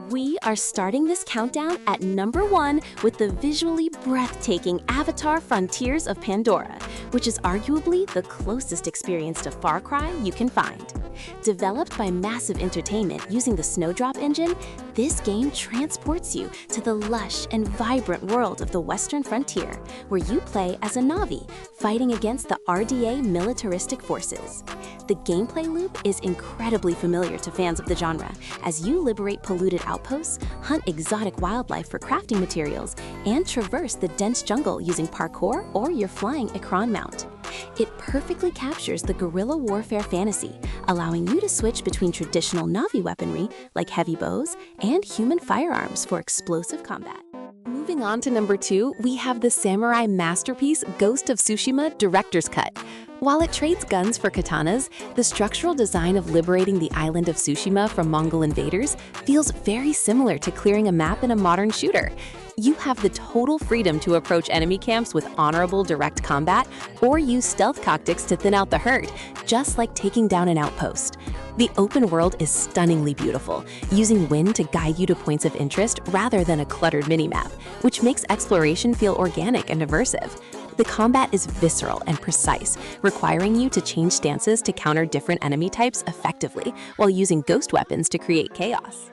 We are starting this countdown at number 1 with the visually breathtaking Avatar Frontiers of Pandora, which is arguably the closest experience to Far Cry you can find. Developed by Massive Entertainment using the Snowdrop engine, this game transports you to the lush and vibrant world of the Western frontier, where you play as a Na'vi, fighting against the RDA militaristic forces. The gameplay loop is incredibly familiar to fans of the genre, as you liberate polluted outposts, hunt exotic wildlife for crafting materials, and traverse the dense jungle using parkour or your flying Recon mount. It perfectly captures the guerrilla warfare fantasy, allowing you to switch between traditional Na'vi weaponry, like heavy bows, and human firearms for explosive combat. Moving on to number 2, we have the samurai masterpiece Ghost of Tsushima Director's Cut. While it trades guns for katanas, the structural design of liberating the island of Tsushima from Mongol invaders feels very similar to clearing a map in a modern shooter. You have the total freedom to approach enemy camps with honorable direct combat or use stealth tactics to thin out the herd, just like taking down an outpost. The open world is stunningly beautiful, using wind to guide you to points of interest rather than a cluttered minimap, which makes exploration feel organic and immersive. The combat is visceral and precise, requiring you to change stances to counter different enemy types effectively while using ghost weapons to create chaos.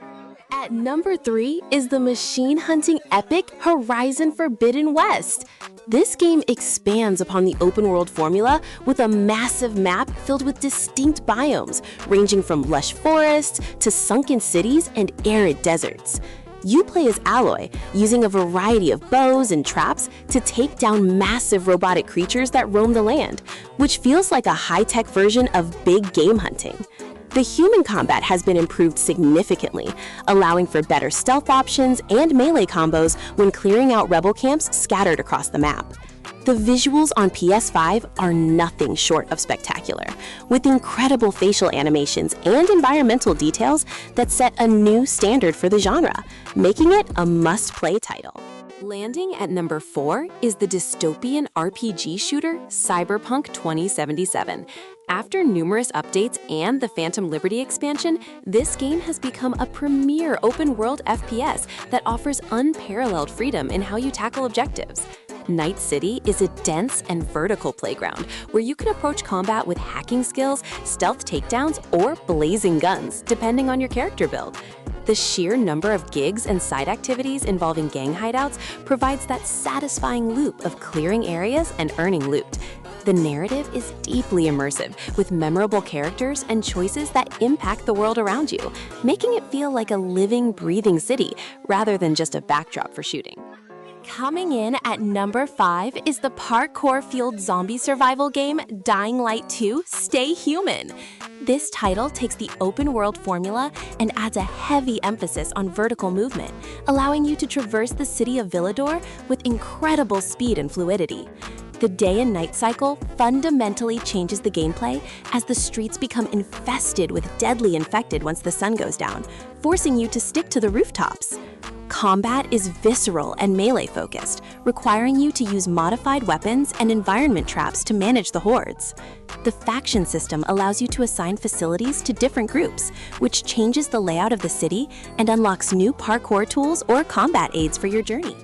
At number 3 is the machine-hunting epic Horizon Forbidden West. This game expands upon the open-world formula with a massive map filled with distinct biomes, ranging from lush forests to sunken cities and arid deserts. You play as Aloy, using a variety of bows and traps to take down massive robotic creatures that roam the land, which feels like a high-tech version of big game hunting. The human combat has been improved significantly, allowing for better stealth options and melee combos when clearing out rebel camps scattered across the map. The visuals on PS5 are nothing short of spectacular, with incredible facial animations and environmental details that set a new standard for the genre, making it a must-play title. Landing at number 4 is the dystopian RPG shooter Cyberpunk 2077. After numerous updates and the Phantom Liberty expansion, this game has become a premier open-world FPS that offers unparalleled freedom in how you tackle objectives. Night City is a dense and vertical playground where you can approach combat with hacking skills, stealth takedowns, or blazing guns, depending on your character build. The sheer number of gigs and side activities involving gang hideouts provides that satisfying loop of clearing areas and earning loot. The narrative is deeply immersive, with memorable characters and choices that impact the world around you, making it feel like a living, breathing city rather than just a backdrop for shooting. Coming in at number 5 is the parkour-fueled zombie survival game Dying Light 2: Stay Human. This title takes the open-world formula and adds a heavy emphasis on vertical movement, allowing you to traverse the city of Villador with incredible speed and fluidity. The day and night cycle fundamentally changes the gameplay as the streets become infested with deadly infected once the sun goes down, forcing you to stick to the rooftops. Combat is visceral and melee-focused, requiring you to use modified weapons and environment traps to manage the hordes. The faction system allows you to assign facilities to different groups, which changes the layout of the city and unlocks new parkour tools or combat aids for your journey.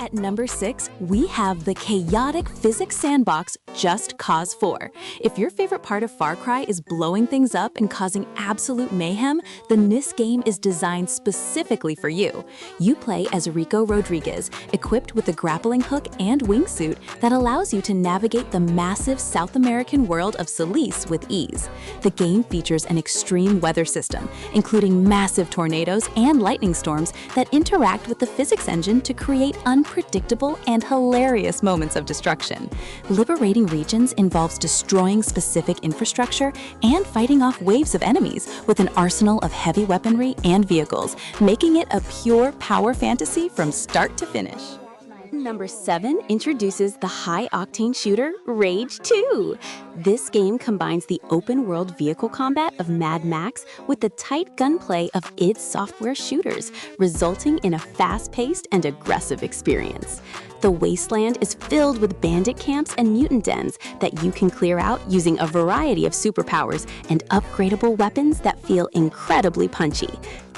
At number 6, we have the chaotic physics sandbox Just Cause 4. If your favorite part of Far Cry is blowing things up and causing absolute mayhem, then this game is designed specifically for you. You play as Rico Rodriguez, equipped with a grappling hook and wingsuit that allows you to navigate the massive South American world of Solis with ease. The game features an extreme weather system, including massive tornadoes and lightning storms that interact with the physics engine to create unpredictable and hilarious moments of destruction. Liberating regions involves destroying specific infrastructure and fighting off waves of enemies with an arsenal of heavy weaponry and vehicles, making it a pure power fantasy from start to finish. Number 7 introduces the high-octane shooter Rage 2. This game combines the open-world vehicle combat of Mad Max with the tight gunplay of id Software shooters, resulting in a fast-paced and aggressive experience. The wasteland is filled with bandit camps and mutant dens that you can clear out using a variety of superpowers and upgradable weapons that feel incredibly punchy.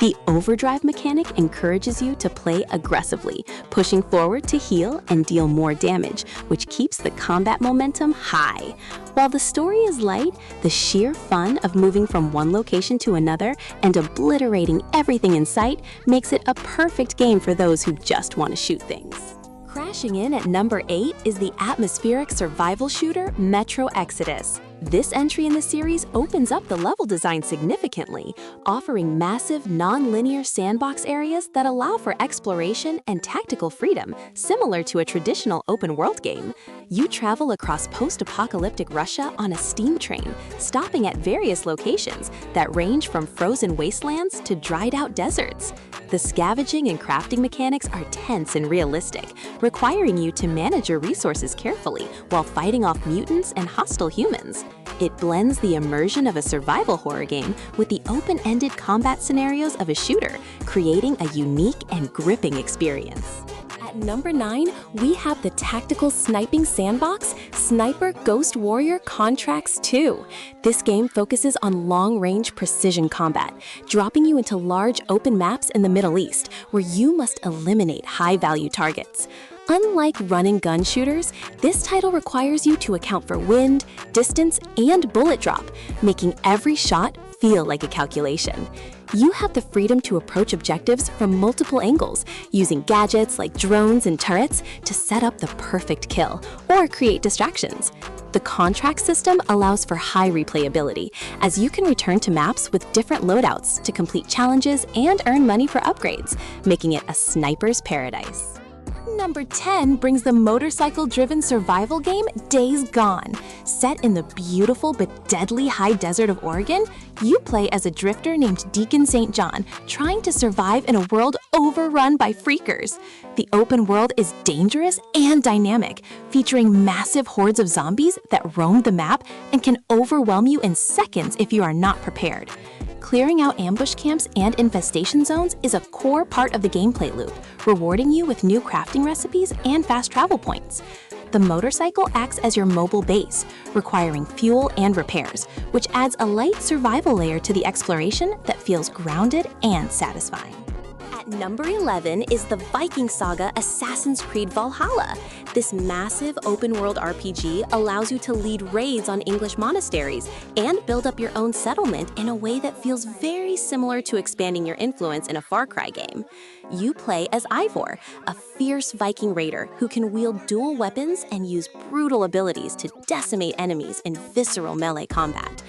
The overdrive mechanic encourages you to play aggressively, pushing forward to heal and deal more damage, which keeps the combat momentum high. While the story is light, the sheer fun of moving from one location to another and obliterating everything in sight makes it a perfect game for those who just want to shoot things. Crashing in at number 8 is the atmospheric survival shooter Metro Exodus. This entry in the series opens up the level design significantly, offering massive, non-linear sandbox areas that allow for exploration and tactical freedom, similar to a traditional open-world game. You travel across post-apocalyptic Russia on a steam train, stopping at various locations that range from frozen wastelands to dried-out deserts. The scavenging and crafting mechanics are tense and realistic, requiring you to manage your resources carefully while fighting off mutants and hostile humans. It blends the immersion of a survival horror game with the open-ended combat scenarios of a shooter, creating a unique and gripping experience. At number 9, we have the tactical sniping sandbox, Sniper Ghost Warrior Contracts 2. This game focuses on long-range precision combat, dropping you into large open maps in the Middle East, where you must eliminate high-value targets. Unlike run-and-gun shooters, this title requires you to account for wind, distance, and bullet drop, making every shot feel like a calculation. You have the freedom to approach objectives from multiple angles, using gadgets like drones and turrets to set up the perfect kill or create distractions. The contract system allows for high replayability, as you can return to maps with different loadouts to complete challenges and earn money for upgrades, making it a sniper's paradise. Number 10 brings the motorcycle-driven survival game Days Gone. Set in the beautiful but deadly high desert of Oregon, you play as a drifter named Deacon St. John, trying to survive in a world overrun by freakers. The open world is dangerous and dynamic, featuring massive hordes of zombies that roam the map and can overwhelm you in seconds if you are not prepared. Clearing out ambush camps and infestation zones is a core part of the gameplay loop, rewarding you with new crafting recipes and fast travel points. The motorcycle acts as your mobile base, requiring fuel and repairs, which adds a light survival layer to the exploration that feels grounded and satisfying. At number 11 is the Viking Saga Assassin's Creed Valhalla. This massive open-world RPG allows you to lead raids on English monasteries and build up your own settlement in a way that feels very similar to expanding your influence in a Far Cry game. You play as Ivor, a fierce Viking raider who can wield dual weapons and use brutal abilities to decimate enemies in visceral melee combat.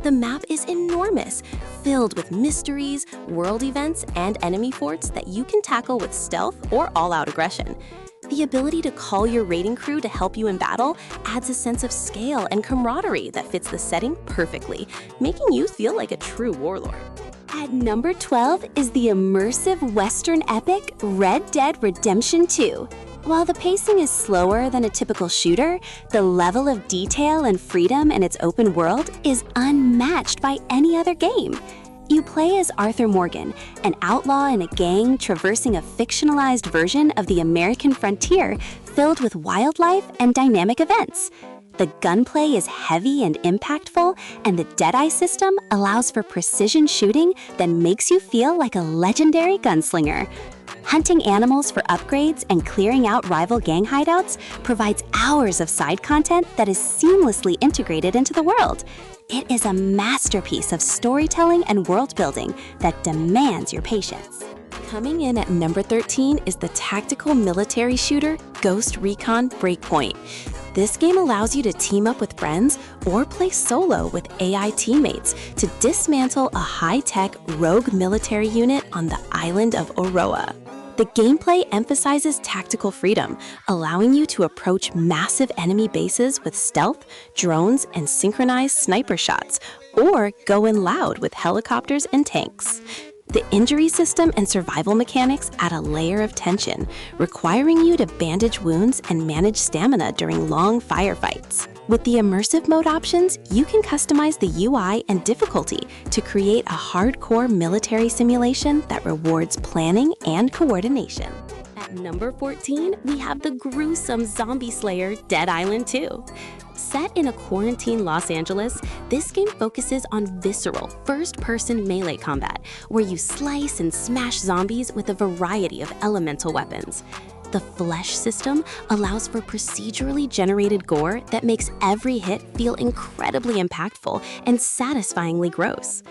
The map is enormous, filled with mysteries, world events, and enemy forts that you can tackle with stealth or all-out aggression. The ability to call your raiding crew to help you in battle adds a sense of scale and camaraderie that fits the setting perfectly, making you feel like a true warlord. At number 12 is the immersive Western epic Red Dead Redemption 2. While the pacing is slower than a typical shooter, the level of detail and freedom in its open world is unmatched by any other game. You play as Arthur Morgan, an outlaw in a gang traversing a fictionalized version of the American frontier filled with wildlife and dynamic events. The gunplay is heavy and impactful, and the Deadeye system allows for precision shooting that makes you feel like a legendary gunslinger. Hunting animals for upgrades and clearing out rival gang hideouts provides hours of side content that is seamlessly integrated into the world. It is a masterpiece of storytelling and world building that demands your patience. Coming in at number 13 is the tactical military shooter Ghost Recon Breakpoint. This game allows you to team up with friends or play solo with AI teammates to dismantle a high-tech rogue military unit on the island of Oroa. The gameplay emphasizes tactical freedom, allowing you to approach massive enemy bases with stealth, drones, and synchronized sniper shots, or go in loud with helicopters and tanks. The injury system and survival mechanics add a layer of tension, requiring you to bandage wounds and manage stamina during long firefights. With the immersive mode options, you can customize the UI and difficulty to create a hardcore military simulation that rewards planning and coordination. At number 14, we have the gruesome zombie slayer Dead Island 2. Set in a quarantine Los Angeles, this game focuses on visceral, first-person melee combat, where you slice and smash zombies with a variety of elemental weapons. The flesh system allows for procedurally generated gore that makes every hit feel incredibly impactful and satisfyingly gross.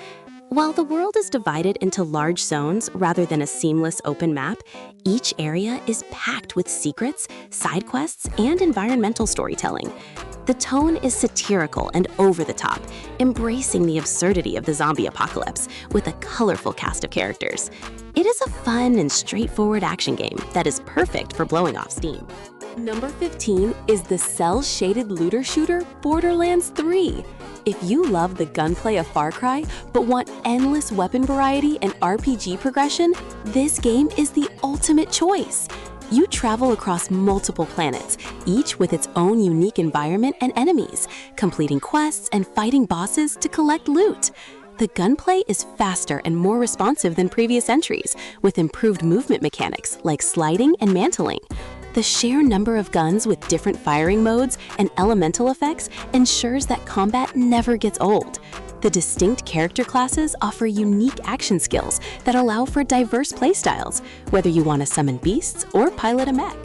While the world is divided into large zones rather than a seamless open map, each area is packed with secrets, side quests, and environmental storytelling. The tone is satirical and over the top, embracing the absurdity of the zombie apocalypse with a colorful cast of characters. It is a fun and straightforward action game that is perfect for blowing off steam. Number 15 is the cel-shaded looter shooter Borderlands 3. If you love the gunplay of Far Cry but want endless weapon variety and RPG progression, this game is the ultimate choice. You travel across multiple planets, each with its own unique environment and enemies, completing quests and fighting bosses to collect loot. The gunplay is faster and more responsive than previous entries, with improved movement mechanics like sliding and mantling. The sheer number of guns with different firing modes and elemental effects ensures that combat never gets old. The distinct character classes offer unique action skills that allow for diverse playstyles, whether you want to summon beasts or pilot a mech.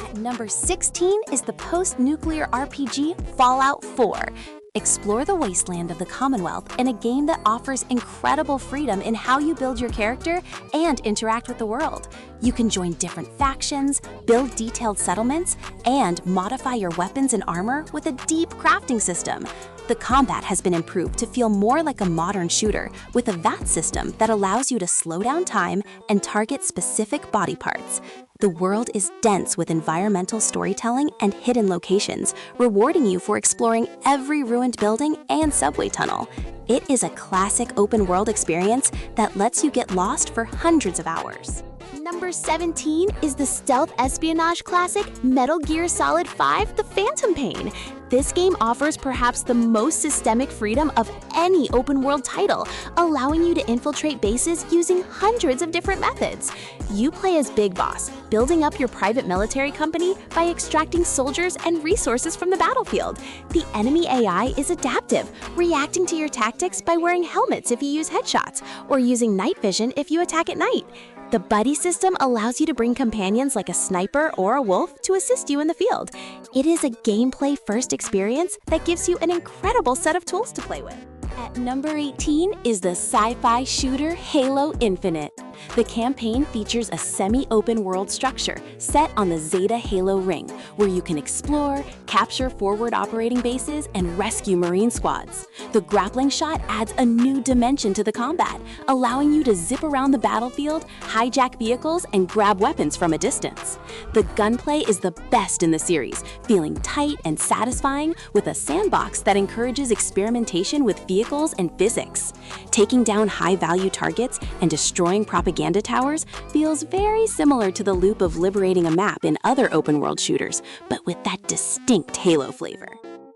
At number 16 is the post-nuclear RPG Fallout 4. Explore the wasteland of the Commonwealth in a game that offers incredible freedom in how you build your character and interact with the world. You can join different factions, build detailed settlements, and modify your weapons and armor with a deep crafting system. The combat has been improved to feel more like a modern shooter, with a VAT system that allows you to slow down time and target specific body parts. The world is dense with environmental storytelling and hidden locations, rewarding you for exploring every ruined building and subway tunnel. It is a classic open-world experience that lets you get lost for hundreds of hours. Number 17 is the stealth espionage classic Metal Gear Solid 5: The Phantom Pain. This game offers perhaps the most systemic freedom of any open-world title, allowing you to infiltrate bases using hundreds of different methods. You play as Big Boss, building up your private military company by extracting soldiers and resources from the battlefield. The enemy AI is adaptive, reacting to your tactics by wearing helmets if you use headshots, or using night vision if you attack at night. The buddy system allows you to bring companions like a sniper or a wolf to assist you in the field. It is a gameplay-first experience that gives you an incredible set of tools to play with. At number 18 is the sci-fi shooter Halo Infinite. The campaign features a semi-open world structure set on the Zeta Halo ring, where you can explore, capture forward operating bases, and rescue Marine squads. The grappling shot adds a new dimension to the combat, allowing you to zip around the battlefield, hijack vehicles, and grab weapons from a distance. The gunplay is the best in the series, feeling tight and satisfying with a sandbox that encourages experimentation with vehicles and physics. Taking down high-value targets and destroying propaganda towers feels very similar to the loop of liberating a map in other open-world shooters, but with that distinct Halo flavor.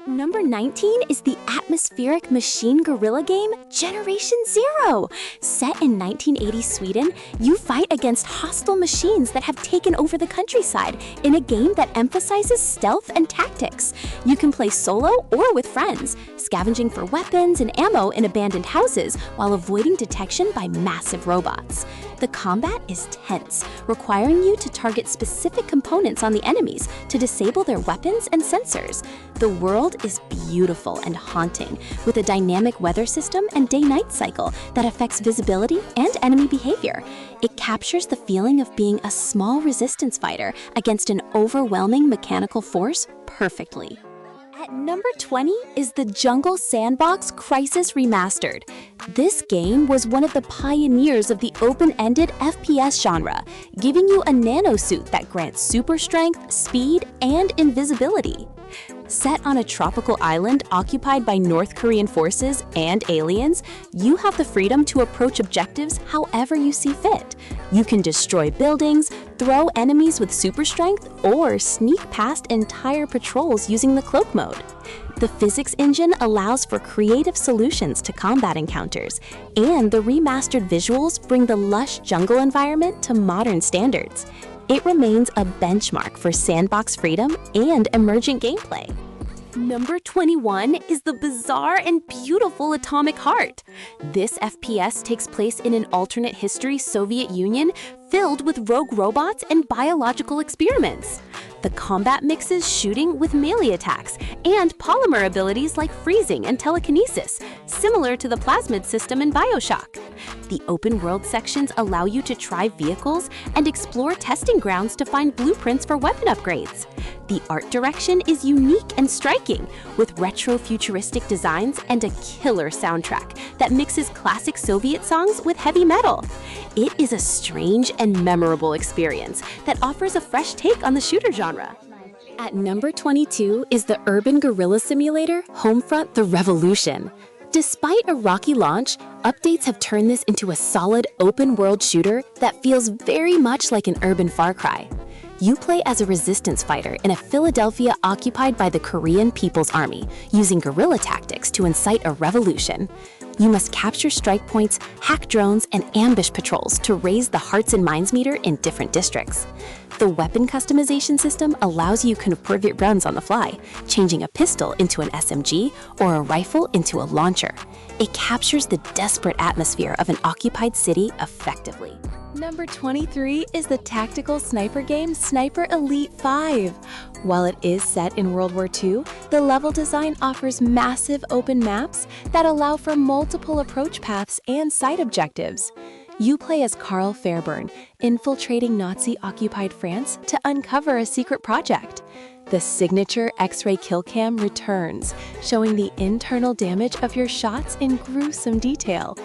Number 19 is the atmospheric machine guerrilla game Generation Zero. Set in 1980s Sweden, you fight against hostile machines that have taken over the countryside in a game that emphasizes stealth and tactics. You can play solo or with friends, scavenging for weapons and ammo in abandoned houses while avoiding detection by massive robots. The combat is tense, requiring you to target specific components on the enemies to disable their weapons and sensors. The world is beautiful and haunting, with a dynamic weather system and day-night cycle that affects visibility and enemy behavior. It captures the feeling of being a small resistance fighter against an overwhelming mechanical force perfectly. At number 20 is the Jungle Sandbox Crisis Remastered. This game was one of the pioneers of the open-ended FPS genre, giving you a nanosuit that grants super strength, speed, and invisibility. Set on a tropical island occupied by North Korean forces and aliens, you have the freedom to approach objectives however you see fit. You can destroy buildings, throw enemies with super strength, or sneak past entire patrols using the cloak mode. The physics engine allows for creative solutions to combat encounters, and the remastered visuals bring the lush jungle environment to modern standards. It remains a benchmark for sandbox freedom and emergent gameplay. Number 21 is the bizarre and beautiful Atomic Heart. This FPS takes place in an alternate history Soviet Union filled with rogue robots and biological experiments. The combat mixes shooting with melee attacks and polymer abilities like freezing and telekinesis, similar to the plasmid system in BioShock. The open-world sections allow you to try vehicles and explore testing grounds to find blueprints for weapon upgrades. The art direction is unique and striking, with retro-futuristic designs and a killer soundtrack that mixes classic Soviet songs with heavy metal. It is a strange and memorable experience that offers a fresh take on the shooter genre. At number 22 is the urban guerrilla simulator Homefront: The Revolution. Despite a rocky launch, updates have turned this into a solid open-world shooter that feels very much like an urban Far Cry. You play as a resistance fighter in a Philadelphia occupied by the Korean People's Army, using guerrilla tactics to incite a revolution. You must capture strike points, hack drones, and ambush patrols to raise the hearts and minds meter in different districts. The weapon customization system allows you to pivot runs on the fly, changing a pistol into an SMG or a rifle into a launcher. It captures the desperate atmosphere of an occupied city effectively. Number 23 is the tactical sniper game Sniper Elite 5. While it is set in World War II, the level design offers massive open maps that allow for multiple approach paths and side objectives. You play as Karl Fairburn, infiltrating Nazi-occupied France to uncover a secret project. The signature X-ray kill cam returns, showing the internal damage of your shots in gruesome detail.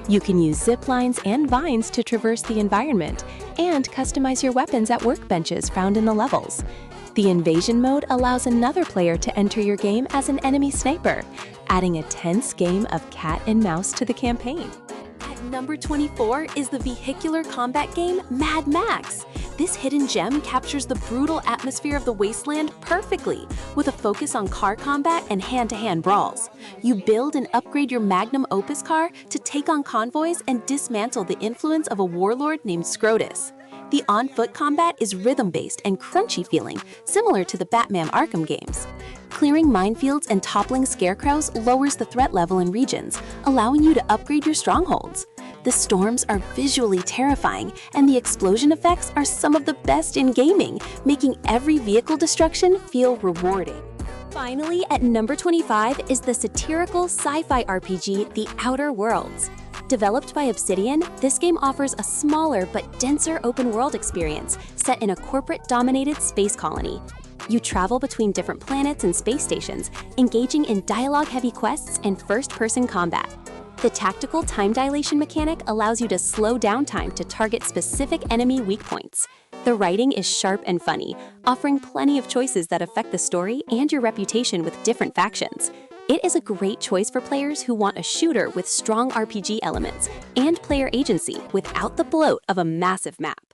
You can use zip lines and vines to traverse the environment and customize your weapons at workbenches found in the levels. The invasion mode allows another player to enter your game as an enemy sniper, adding a tense game of cat and mouse to the campaign. At number 24 is the vehicular combat game Mad Max. This hidden gem captures the brutal atmosphere of the wasteland perfectly, with a focus on car combat and hand-to-hand brawls. You build and upgrade your magnum opus car to take on convoys and dismantle the influence of a warlord named Scrotus. The on-foot combat is rhythm-based and crunchy feeling, similar to the Batman Arkham games. Clearing minefields and toppling scarecrows lowers the threat level in regions, allowing you to upgrade your strongholds. The storms are visually terrifying, and the explosion effects are some of the best in gaming, making every vehicle destruction feel rewarding. Finally, at number 25 is the satirical sci-fi RPG The Outer Worlds. Developed by Obsidian, this game offers a smaller but denser open-world experience set in a corporate-dominated space colony. You travel between different planets and space stations, engaging in dialogue-heavy quests and first-person combat. The tactical time dilation mechanic allows you to slow down time to target specific enemy weak points. The writing is sharp and funny, offering plenty of choices that affect the story and your reputation with different factions. It is a great choice for players who want a shooter with strong RPG elements and player agency without the bloat of a massive map.